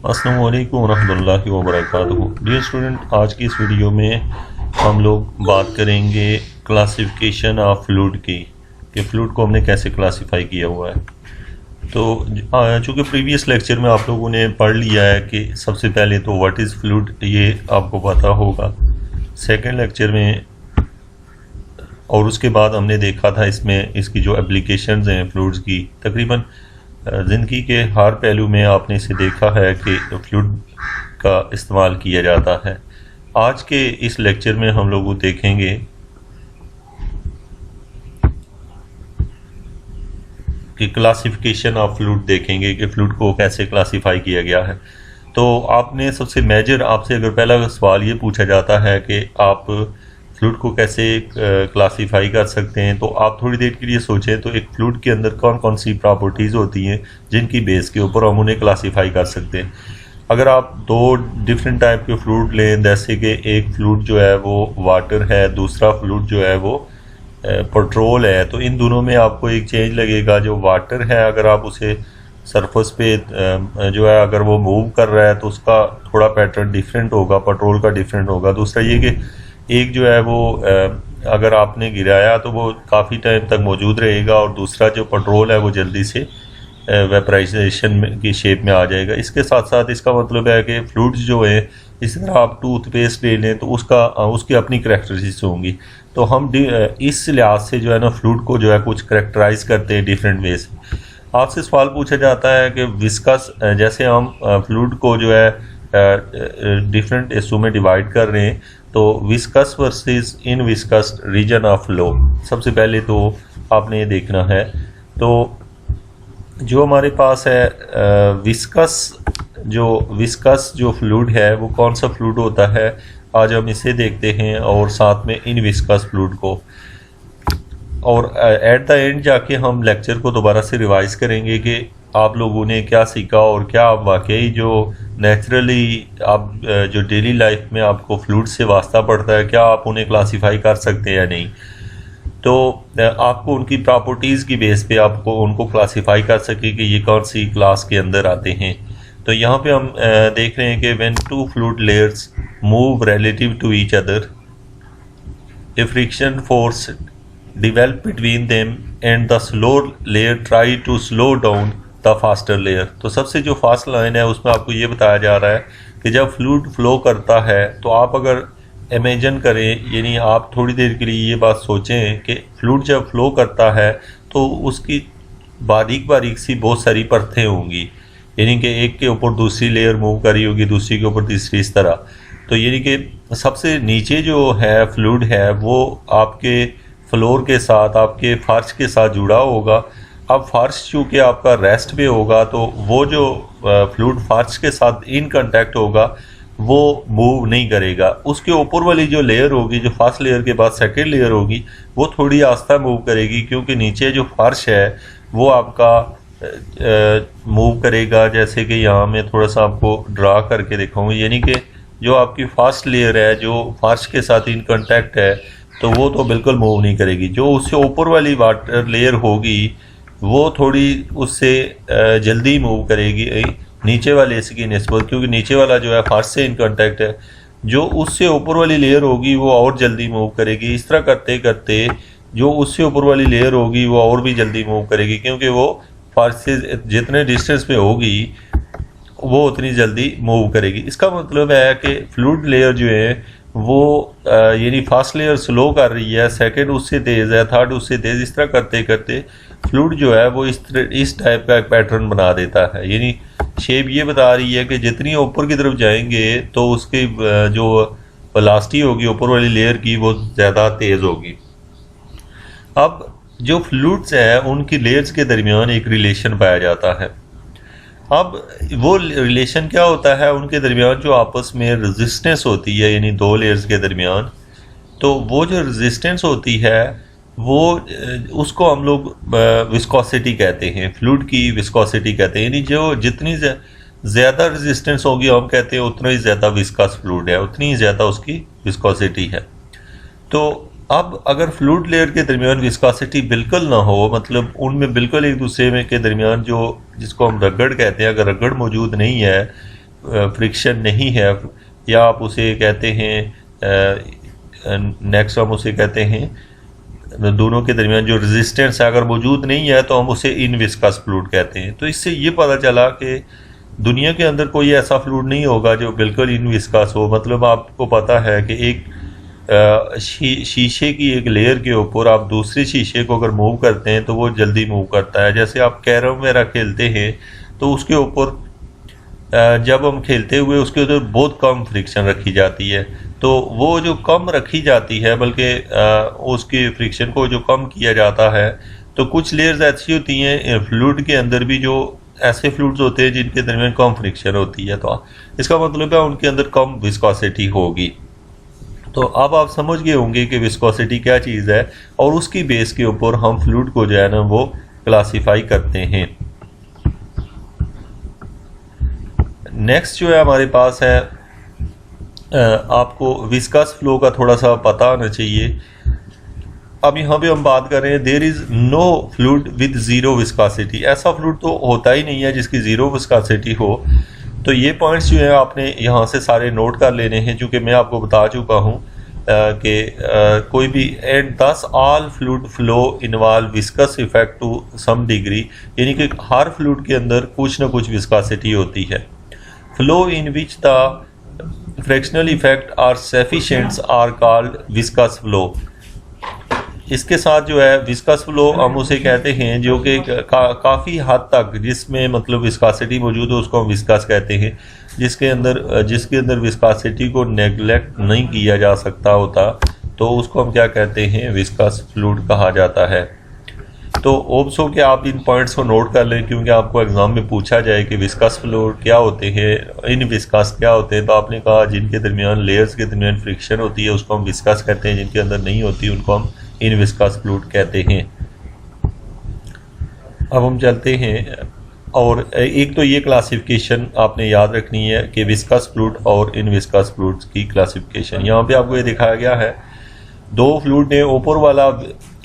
अस्सलामु अलैकुम वरहमतुल्लाहि वबरकातुहू। डियर स्टूडेंट, आज की इस वीडियो में हम लोग बात करेंगे क्लासिफिकेशन ऑफ फ्लूइड की, कि फ्लूइड को हमने कैसे क्लासिफाई किया हुआ है। तो चूँकि प्रीवियस लेक्चर में आप लोगों ने पढ़ लिया है कि सबसे पहले तो व्हाट इज़ फ्लूइड, ये आपको पता होगा। सेकेंड लेक्चर में और उसके बाद हमने देखा था इसमें इसकी जो एप्लीकेशंस हैं फ्लूइड्स की, तकरीबन ज़िंदगी के हर पहलू में आपने इसे देखा है कि फ्लूइड का इस्तेमाल किया जाता है। आज के इस लेक्चर में हम लोग देखेंगे कि क्लासिफिकेशन ऑफ फ्लूइड, देखेंगे कि फ्लूइड को कैसे क्लासिफाई किया गया है। तो आपने सबसे मेजर, आपसे अगर पहला सवाल ये पूछा जाता है कि आप फ्लूइड को कैसे क्लासिफाई कर सकते हैं, तो आप थोड़ी देर के लिए सोचें तो एक फ्लूइड के अंदर कौन कौन सी प्रॉपर्टीज़ होती हैं जिनकी बेस के ऊपर हम उन्हें क्लासिफाई कर सकते हैं। अगर आप दो डिफरेंट टाइप के फ्लूइड लें, जैसे कि एक फ्लूइड जो है वो वाटर है, दूसरा फ्लूइड जो है वो पेट्रोल है, तो इन दोनों में आपको एक चेंज लगेगा। जो वाटर है, अगर आप उसे सरफेस पे जो है अगर वो मूव कर रहा है तो उसका थोड़ा पैटर्न डिफरेंट होगा, पेट्रोल का डिफरेंट होगा। दूसरा ये कि एक जो है वो अगर आपने गिराया तो वो काफ़ी टाइम तक मौजूद रहेगा, और दूसरा जो पेट्रोल है वो जल्दी से वेपराइजेशन की शेप में आ जाएगा। इसके साथ साथ इसका मतलब है कि फ्लूइड्स जो है, इस तरह आप टूथपेस्ट ले लें तो उसकी अपनी करैक्टरिस्टिक्स होंगी। तो हम इस लिहाज से जो है ना फ्लूइड को जो है कुछ करैक्टराइज करते हैं डिफरेंट वे से। आपसे सवाल पूछा जाता है कि विस्कस, जैसे हम फ्लूइड को जो है डिफरेंट हिस्सों में डिवाइड कर रहे हैं, तो viscous versus in viscous region of flow सबसे पहले तो आपने ये देखना है। तो जो हमारे पास है विस्कस जो फ्लूइड है वो कौन सा फ्लूइड होता है, आज हम इसे देखते हैं, और साथ में इन विस्कस फ्लूइड को। और एट द एंड जाके हम लेक्चर को दोबारा से रिवाइज करेंगे कि आप लोगों ने क्या सीखा, और क्या आप वाकई जो नेचुरली आप जो डेली लाइफ में आपको फ्लूइड से वास्ता पड़ता है, क्या आप उन्हें क्लासिफाई कर सकते हैं या नहीं। तो आपको उनकी प्रॉपर्टीज़ की बेस पे आपको उनको क्लासिफाई कर सके कि ये कौन सी क्लास के अंदर आते हैं। तो यहाँ पे हम देख रहे हैं कि when two fluid layers move relative to each other, a friction force develop between them and the slow layer try to slow down the faster layer। तो सबसे जो फास्ट लाइन है उसमें आपको ये बताया जा रहा है कि जब फ्लूइड फ्लो करता है तो आप अगर इमेजिन करें, यानी आप थोड़ी देर के लिए ये बात सोचें कि फ्लूइड जब फ्लो करता है तो उसकी बारीक बारीक सी बहुत सारी परतें होंगी, यानी कि एक के ऊपर दूसरी लेयर मूव कर रही होगी, दूसरी के ऊपर तीसरी, इस तरह। तो यानी कि सबसे नीचे जो है फ्लूइड है वो आपके फ्लोर के साथ, आपके फर्श के साथ जुड़ा होगा। अब फर्श चूँकि आपका रेस्ट पे होगा तो वो जो फ्लूइड फर्श के साथ इन कांटेक्ट होगा वो मूव नहीं करेगा। उसके ऊपर वाली जो लेयर होगी, जो फर्स्ट लेयर के बाद सेकंड लेयर होगी, वो थोड़ी आस्ता मूव करेगी, क्योंकि नीचे जो फर्श है वो आपका मूव करेगा। जैसे कि यहाँ मैं थोड़ा सा आपको ड्रा करके दिखाऊँ, यानी कि जो आपकी फर्स्ट लेयर है जो फर्श के साथ इन कांटेक्ट है तो वो तो बिल्कुल मूव नहीं करेगी। जो उससे ऊपर वाली वाटर लेयर होगी वो थोड़ी उससे जल्दी मूव करेगी नीचे वाले की निस्बत, क्योंकि नीचे वाला जो है फर्श से इन कांटेक्ट है। जो उससे ऊपर वाली लेयर होगी वो और जल्दी मूव करेगी। इस तरह करते करते जो उससे ऊपर वाली लेयर होगी वो और भी जल्दी मूव करेगी, क्योंकि वो फर्श से जितने डिस्टेंस पे होगी वो उतनी जल्दी मूव करेगी। इसका मतलब है कि फ्लूइड लेयर जो है वो यानी फर्स्ट लेयर स्लो कर रही है, सेकंड उससे तेज़ है, थर्ड उससे तेज़, इस तरह करते करते फ्लूइड जो है वो इस टाइप का एक पैटर्न बना देता है। यानी शेप ये बता रही है कि जितनी ऊपर की तरफ जाएंगे तो उसकी जो वेलोसिटी होगी ऊपर वाली लेयर की वो ज़्यादा तेज़ होगी। अब जो फ्लूइड्स हैं उनकी लेयर्स के दरमियान एक रिलेशन पाया जाता है। अब वो रिलेशन क्या होता है, उनके दरमियान जो आपस में रेजिस्टेंस होती है, यानी दो लेयर्स के दरमियान, तो वो जो रेजिस्टेंस होती है वो उसको हम लोग विस्कोसिटी कहते हैं, फ्लूइड की विस्कोसिटी कहते हैं। यानी जो जितनी ज़्यादा रेजिस्टेंस होगी हम कहते हैं उतना ही ज़्यादा विस्कस फ्लूइड है, उतनी ही ज़्यादा उसकी विस्कोसिटी है। तो अब अगर फ्लूइड लेयर के दरमियान विस्कोसिटी बिल्कुल ना हो, मतलब उनमें बिल्कुल एक दूसरे में के दरमियान जो जिसको हम रगड़ कहते हैं, अगर रगड़ मौजूद नहीं है फ्रिक्शन नहीं है, या आप उसे कहते हैं नेक्स्ट हम उसे कहते हैं दोनों के दरमियान जो रेजिस्टेंस है अगर मौजूद नहीं है तो हम उसे इनविस्कस फ्लूइड कहते हैं। तो इससे ये पता चला कि दुनिया के अंदर कोई ऐसा फ्लूइड नहीं होगा जो बिल्कुल इनविस्कस हो। मतलब आपको पता है कि एक शीशे की एक लेयर के ऊपर आप दूसरे शीशे को अगर मूव करते हैं तो वो जल्दी मूव करता है। जैसे आप कैरम वगैरह खेलते हैं तो उसके ऊपर जब हम खेलते हुए उसके ऊपर बहुत कम फ्रिक्शन रखी जाती है, तो वो जो कम रखी जाती है बल्कि उसके फ्रिक्शन को जो कम किया जाता है, तो कुछ लेयर्स ऐसी होती हैं फ्लूइड के अंदर भी जो ऐसे फ्लूइड्स होते हैं जिनके दरमियान कम फ्रिक्शन होती है, तो इसका मतलब है उनके अंदर कम विस्कोसिटी होगी। तो अब आप समझ गए होंगे कि विस्कोसिटी क्या चीज़ है और उसकी बेस के ऊपर हम फ्लूइड को जो है ना वो क्लासीफाई करते हैं। नेक्स्ट जो है हमारे पास है, आपको विस्कस फ्लो का थोड़ा सा पता होना चाहिए। अब यहाँ पे हम बात कर रहे हैं there is no fluid with zero viscosity. ऐसा फ्लूइड तो होता ही नहीं है जिसकी ज़ीरो विस्कोसिटी हो। तो ये पॉइंट्स जो हैं आपने यहाँ से सारे नोट कर लेने हैं, चूँकि मैं आपको बता चुका हूँ कि कोई भी and thus all fluid flow involve viscous effect to some degree, यानी कि हर फ्लूइड के अंदर कुछ ना कुछ विस्कोसिटी होती है। Flow in which the frictional effect are सफिशिएंट्स आर कॉल्ड विस्कस फ्लो। इसके साथ जो है विस्कस फ्लो हम उसे कहते हैं जो कि काफ़ी हद तक जिसमें मतलब विस्कोसिटी मौजूद हो उसको हम विस्कस कहते हैं। जिसके अंदर विस्कोसिटी को नेगलेक्ट नहीं किया जा सकता होता तो उसको हम क्या कहते हैं, विस्कस फ्लूइड कहा जाता है। तो होप्स हो कि आप इन पॉइंट्स को नोट कर लें, क्योंकि आपको एग्जाम में पूछा जाए कि विस्कस फ्लूइड क्या होते हैं, इन विस्कस क्या होते हैं, तो आपने कहा जिनके दरमियान लेयर्स के दरमियान फ्रिक्शन होती है उसको हम विस्कस कहते हैं, जिनके अंदर नहीं होती उनको हम इन विस्कस फ्लूइड कहते हैं। अब हम चलते हैं, और एक तो ये क्लासिफिकेशन आपने याद रखनी है कि विस्कस फ्लूइड और इन विस्कस फ्लूइड की क्लासिफिकेशन। यहाँ पे आपको ये दिखाया गया है दो फ्लूइड ने, ऊपर वाला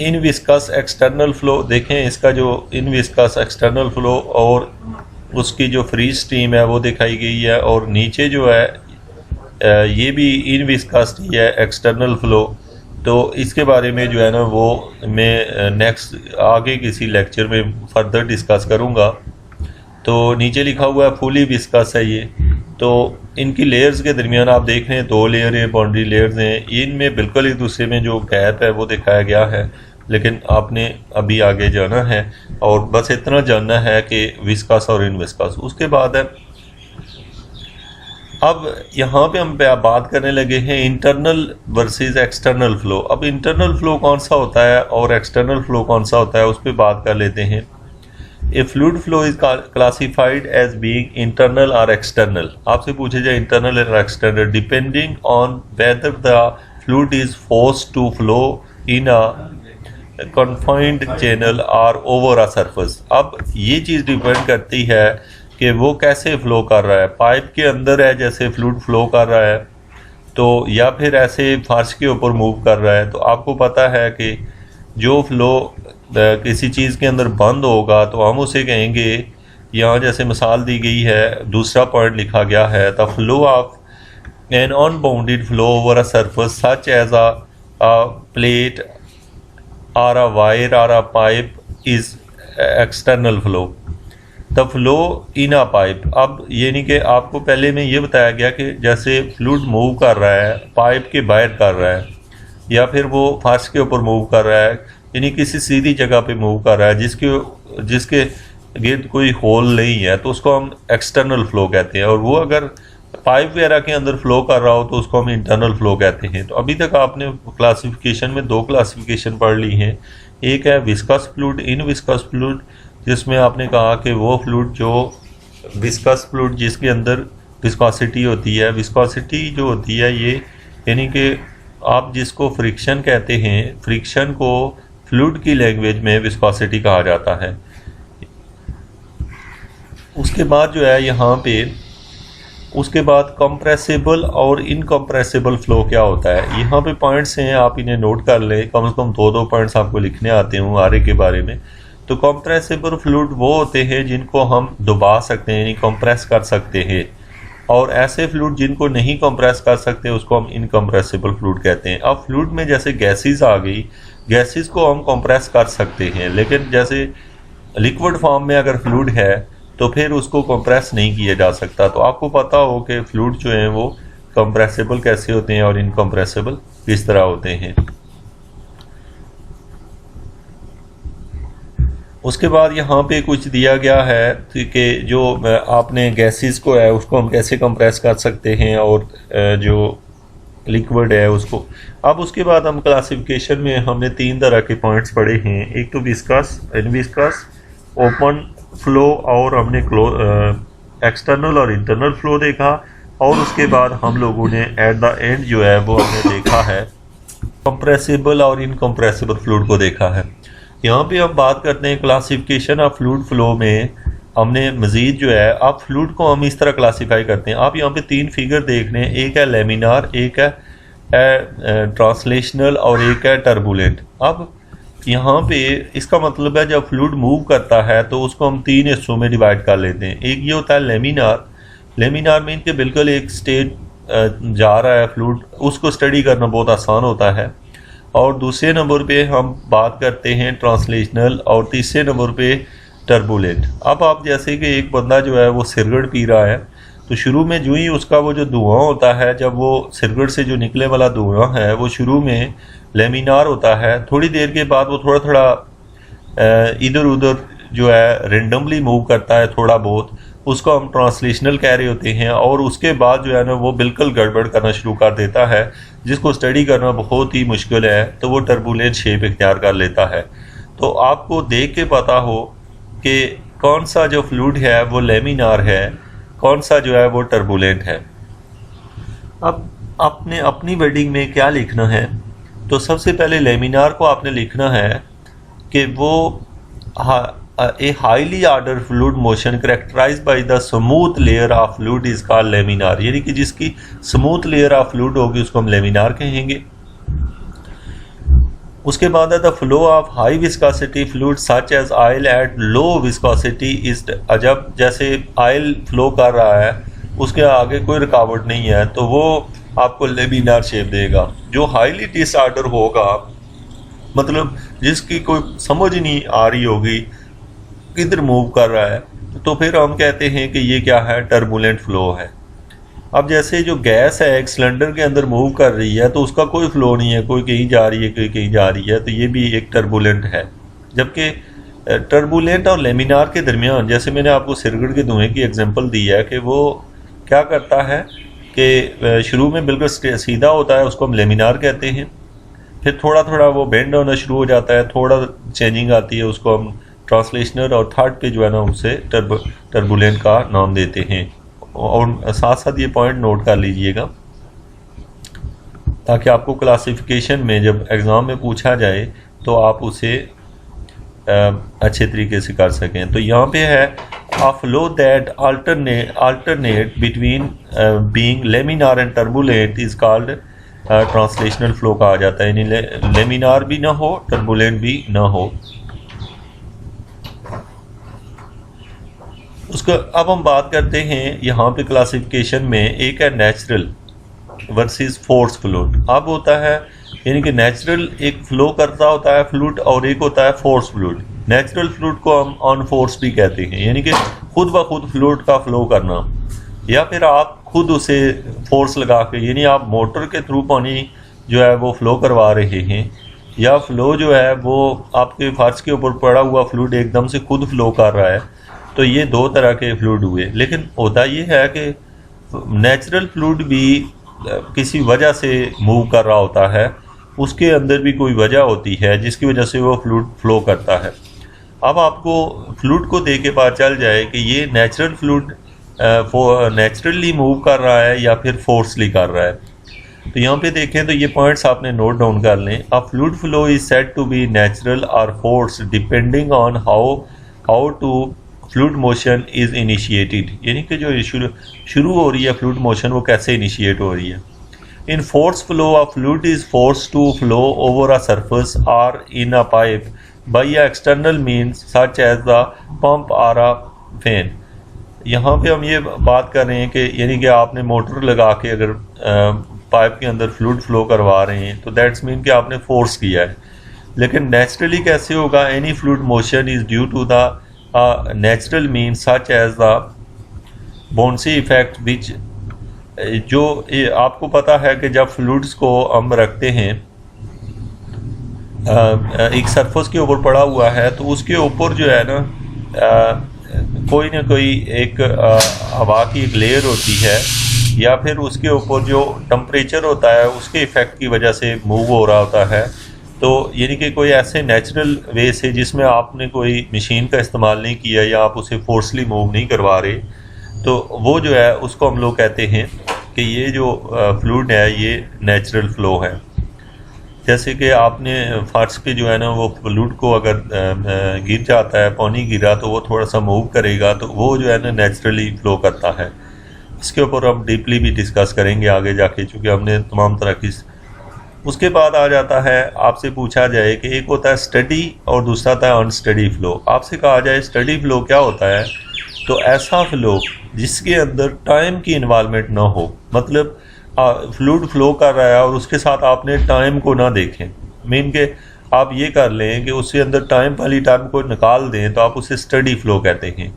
इन विस्कस एक्सटर्नल फ्लो, देखें इसका जो इन विस्कस एक्सटर्नल फ्लो और उसकी जो फ्री स्ट्रीम है वो दिखाई गई है, और नीचे जो है ये भी इन विस्कस है एक्सटर्नल फ्लो। तो इसके बारे में जो है ना वो मैं नेक्स्ट आगे किसी लेक्चर में फर्दर डिस्कस करूँगा। तो नीचे लिखा हुआ है फुली विस्कस है ये। तो इनकी लेयर्स के दरमियान आप देख रहे हैं दो लेयर है, बाउंड्री लेयर्स हैं, इनमें बिल्कुल एक दूसरे में जो गैप है वो दिखाया गया है, लेकिन आपने अभी आगे जाना है और बस इतना जानना है कि विस्कस और इन विस्कस। उसके बाद है अब यहाँ पे हम बात करने लगे हैं इंटरनल वर्सेस एक्सटर्नल फ्लो। अब इंटरनल फ्लो कौन सा होता है और एक्सटर्नल फ्लो कौन सा होता है उस पर बात कर लेते हैं। A fluid flow is classified as being internal और एक्सटर्नल। आपसे पूछे जाए इंटरनल और external depending on whether the fluid is forced to flow in a confined channel और ओवर अ सरफेस। अब ये चीज़ डिपेंड करती है कि वो कैसे फ्लो कर रहा है, पाइप के अंदर है जैसे फ्लूइड फ्लो कर रहा है तो, या फिर ऐसे फर्श के ऊपर मूव कर रहा है। तो आपको पता है कि जो फ्लो किसी चीज़ के अंदर बंद होगा तो हम उसे कहेंगे, यहाँ जैसे मिसाल दी गई है, दूसरा पॉइंट लिखा गया है the flow of an unbounded flow over a surface such as a plate और अ वायर और a pipe is external flow. The flow in a pipe, अब ये नहीं कि आपको पहले में ये बताया गया कि जैसे फ्लूइड मूव कर रहा है पाइप के बाहर कर रहा है या फिर वो फर्श के ऊपर मूव कर रहा है, यानी किसी सीधी जगह पे मूव कर रहा है जिसके गिर्द कोई होल नहीं है, तो उसको हम एक्सटर्नल फ्लो कहते हैं। और वो अगर पाइप वगैरह के अंदर फ्लो कर रहा हो तो उसको हम इंटरनल फ्लो कहते हैं। तो अभी तक आपने क्लासिफिकेशन में दो क्लासिफिकेशन पढ़ ली हैं। एक है विस्कस फ्लूइड, इन विस्कस फ्लूइड, जिसमें आपने कहा कि वो फ्लूइड जो विस्कस फ्लूइड जिसके अंदर विस्कोसिटी होती है, विस्कोसिटी जो होती है ये यानी कि आप जिसको फ्रिक्शन कहते हैं, फ्रिक्शन को फ्लूइड की लैंग्वेज में विस्कोसिटी कहा जाता है। उसके बाद जो है यहाँ पे उसके बाद कंप्रेसिबल और इनकम्प्रेसिबल फ्लो क्या होता है। यहाँ पे पॉइंट्स हैं, आप इन्हें नोट कर लें, कम से कम दो पॉइंट्स आपको लिखने आते हूँ आरे के बारे में। तो कंप्रेसिबल फ्लूइड वो होते हैं जिनको हम दबा सकते हैं यानी कंप्रेस कर सकते हैं, और ऐसे फ्लूइड जिनको नहीं कंप्रेस कर सकते उसको हम इनकम्प्रेसिबल फ्लूइड कहते हैं। अब फ्लूइड में जैसे गैसेस आ गई, गैसेस को हम कंप्रेस कर सकते हैं, लेकिन जैसे लिक्विड फॉर्म में अगर फ्लूइड है तो फिर उसको कंप्रेस नहीं किया जा सकता। तो आपको पता हो कि फ्लूइड जो हैं वो कंप्रेसिबल कैसे होते हैं और इनकम्प्रेसिबल किस तरह होते हैं। उसके बाद यहाँ पे कुछ दिया गया है कि जो आपने गैसेस को है उसको हम कैसे कंप्रेस कर सकते हैं और जो लिक्विड है उसको। अब उसके बाद हम क्लासिफिकेशन में हमने 3 तरह के पॉइंट्स पढ़े हैं। एक तो विस्कस, इनविस्कस, ओपन फ्लो और हमने एक्सटर्नल और इंटरनल फ्लो देखा। और उसके बाद हम लोगों ने एट द एंड जो है वो हमने देखा है कंप्रेसिबल और इनकम्प्रेसिबल फ्लूइड को देखा है। यहाँ पे हम बात करते हैं क्लासिफिकेशन ऑफ फ्लूइड फ्लो में। हमने मज़ीद जो है अब फ्लूइड को हम इस तरह क्लासीफाई करते हैं। आप यहाँ पे 3 फिगर देख रहे हैं, एक है लेमिनार, एक है ट्रांसलेशनल और एक है टर्बुलेंट। अब यहाँ पे इसका मतलब है जब फ्लूइड मूव करता है तो उसको हम 3 हिस्सों में डिवाइड कर लेते हैं। एक ये होता है लेमिनार, लेमिनार में इनके बिल्कुल एक स्टेट जा रहा है फ्लूइड, उसको स्टडी करना बहुत आसान होता है। और दूसरे नंबर पे हम बात करते हैं ट्रांसलेशनल और तीसरे नंबर पे टर्बुलेंट। अब आप जैसे कि एक बंदा जो है वो सिगरेट पी रहा है तो शुरू में जो ही उसका वो जो धुआं होता है, जब वो सिगरेट से जो निकले वाला धुआं है वो शुरू में लेमिनार होता है। थोड़ी देर के बाद वो थोड़ा थोड़ा इधर उधर जो है रेंडमली मूव करता है थोड़ा बहुत, उसको हम ट्रांसलेशनल कह रहे होते हैं। और उसके बाद जो है ना वो बिल्कुल गड़बड़ करना शुरू कर देता है, जिसको स्टडी करना बहुत ही मुश्किल है, तो वो टर्बुलेंट शेप इख्तियार कर लेता है। तो आपको देख के पता हो कि कौन सा जो फ्लूइड है वो लेमिनार है, कौन सा जो है वो टर्बुलेंट है। अब आपने अपनी वर्डिंग में क्या लिखना है, तो सबसे पहले लेमिनार को आपने लिखना है कि वो a highly order fluid motion characterised by the smooth layer of fluid is called laminar. यानी कि जिसकी स्मूथ लेयर ऑफ फ्लूइड होगी उसको हम लेमिनार कहेंगे। उसके बाद है the flow of high viscosity fluid such as oil at low viscosity is. जब जैसे ऑयल फ्लो कर रहा है उसके आगे कोई रुकावट नहीं है तो वो आपको लेमिनार शेप देगा। जो हाईली डिसऑर्डर होगा, मतलब जिसकी कोई समझ नहीं आ रही होगी किधर मूव कर रहा है, तो फिर हम कहते हैं कि ये क्या है, टर्बुलेंट फ्लो है। अब जैसे जो गैस है एक सिलेंडर के अंदर मूव कर रही है तो उसका कोई फ्लो नहीं है, कोई कहीं जा रही है कोई कहीं जा रही है, तो ये भी एक टर्बुलेंट है। जबकि टर्बुलेंट और लेमिनार के दरमियान, जैसे मैंने आपको सिगरेट के धुएं की एग्जांपल दी है कि वो क्या करता है कि शुरू में बिल्कुल सीधा होता है, उसको हम लेमिनार कहते हैं। फिर थोड़ा थोड़ा वो बेंड होना शुरू हो जाता है, थोड़ा चेंजिंग आती है, उसको हम ट्रांसलेशनल, और थर्ड पे जो है ना उसे टर्बुलेंट का नाम देते हैं। और साथ साथ ये पॉइंट नोट कर लीजिएगा ताकि आपको क्लासिफिकेशन में जब एग्ज़ाम में पूछा जाए तो आप उसे अच्छे तरीके से कर सकें। तो यहाँ पे है a flow that alternate between being laminar and turbulent is called translational flow कहा जाता है। यानी लेमिनार भी ना हो, टर्बुलेंट भी ना हो। उसका अब हम बात करते हैं यहाँ पे क्लासिफिकेशन में, एक है नेचुरल वर्सेस फोर्स फ्लूइड। अब होता है यानी कि नेचुरल एक फ्लो करता होता है फ्लूइड और एक होता है फोर्स फ्लूइड। नेचुरल फ्लूइड को हम ऑन फोर्स भी कहते हैं, यानी कि खुद ब खुद फ्लूइड का फ्लो करना, या फिर आप खुद उसे फोर्स लगा के, यानी आप मोटर के थ्रू पानी जो है वो फ्लो करवा रहे हैं, या फ्लो जो है वो आपके फर्श के ऊपर पड़ा हुआ फ्लूइड एकदम से खुद फ्लो कर रहा है। तो ये 2 तरह के फ्लूइड हुए। लेकिन होता ये है कि नेचुरल फ्लूइड भी किसी वजह से मूव कर रहा होता है, उसके अंदर भी कोई वजह होती है जिसकी वजह से वो फ्लूइड फ्लो करता है। अब आपको फ्लूइड को देख के पता चल जाए कि ये नेचुरल फ्लूइड नेचुरली मूव कर रहा है या फिर फोर्सली कर रहा है। तो यहाँ पे देखें तो ये पॉइंट्स आपने नोट डाउन कर लें। A fluid flow is said to be natural और force depending on how to fluid motion is initiated. यानी कि जो शुरू हो रही है फ्लूइड मोशन वो कैसे इनिशिएट हो रही है। In force flow a fluid is force to flow over a surface और in a pipe by a external means such as the pump और अ फैन। यहाँ पे हम ये बात कर रहे हैं कि यानी कि आपने मोटर लगा के अगर पाइप के अंदर फ्लूइड फ्लो करवा रहे हैं तो दैट्स मीन कि आपने फोर्स किया है। लेकिन नेचुरली कैसे होगा? Any fluid motion is due to the natural mean such as the buoyancy effect which, जो आपको पता है कि जब फ्लूइड्स को हम रखते हैं एक सरफेस के ऊपर पड़ा हुआ है तो उसके ऊपर जो है ना कोई ना कोई एक हवा की एक लेयर होती है या फिर उसके ऊपर जो टेम्परेचर होता है उसके इफ़ेक्ट की वजह से मूव हो रहा होता है। तो यानी कि कोई ऐसे नेचुरल वे से जिसमें आपने कोई मशीन का इस्तेमाल नहीं किया या आप उसे फोर्सली मूव नहीं करवा रहे, तो वो जो है उसको हम लोग कहते हैं कि ये जो फ्लूइड है ये नेचुरल फ्लो है। जैसे कि आपने फर्श पे जो है ना वो फ्लूइड को अगर गिर जाता है, पानी गिरा तो वो थोड़ा सा मूव करेगा, तो वो जो है ना नेचुरली फ्लो करता है। इसके ऊपर हम डीपली भी डिस्कस करेंगे आगे जाके, चूँकि हमने तमाम तरह की। उसके बाद आ जाता है, आपसे पूछा जाए कि एक होता है स्टडी और दूसरा होता है अनस्टडी फ्लो। आपसे कहा जाए स्टडी फ्लो क्या होता है, तो ऐसा फ्लो जिसके अंदर टाइम की इन्वॉल्वमेंट ना हो, मतलब फ्लूइड फ्लो कर रहा है और उसके साथ आपने टाइम को ना देखें। मीन के आप ये कर लें कि उसके अंदर टाइम वाली टाइम को निकाल दें तो आप उसे स्टडी फ्लो कहते हैं।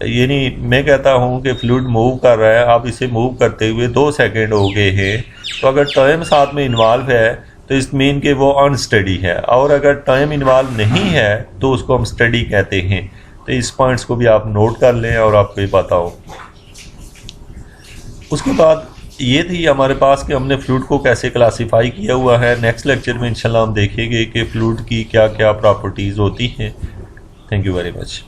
यानी मैं कहता हूँ कि फ्लूइड मूव कर रहा है, आप इसे मूव करते हुए 2 सेकेंड हो गए हैं, तो अगर टाइम साथ में इन्वॉल्व है तो इस मीन के वो अनस्टडी है, और अगर टाइम इन्वॉल्व नहीं है तो उसको हम स्टडी कहते हैं। तो इस पॉइंट्स को भी आप नोट कर लें और आपको ये पता हो। उसके बाद ये थी हमारे पास कि हमने फ्लूइड को कैसे क्लासीफाई किया हुआ है। नेक्स्ट लेक्चर में इंशाल्लाह हम देखेंगे कि फ्लूइड की क्या क्या प्रॉपर्टीज़ होती हैं। Thank you very much.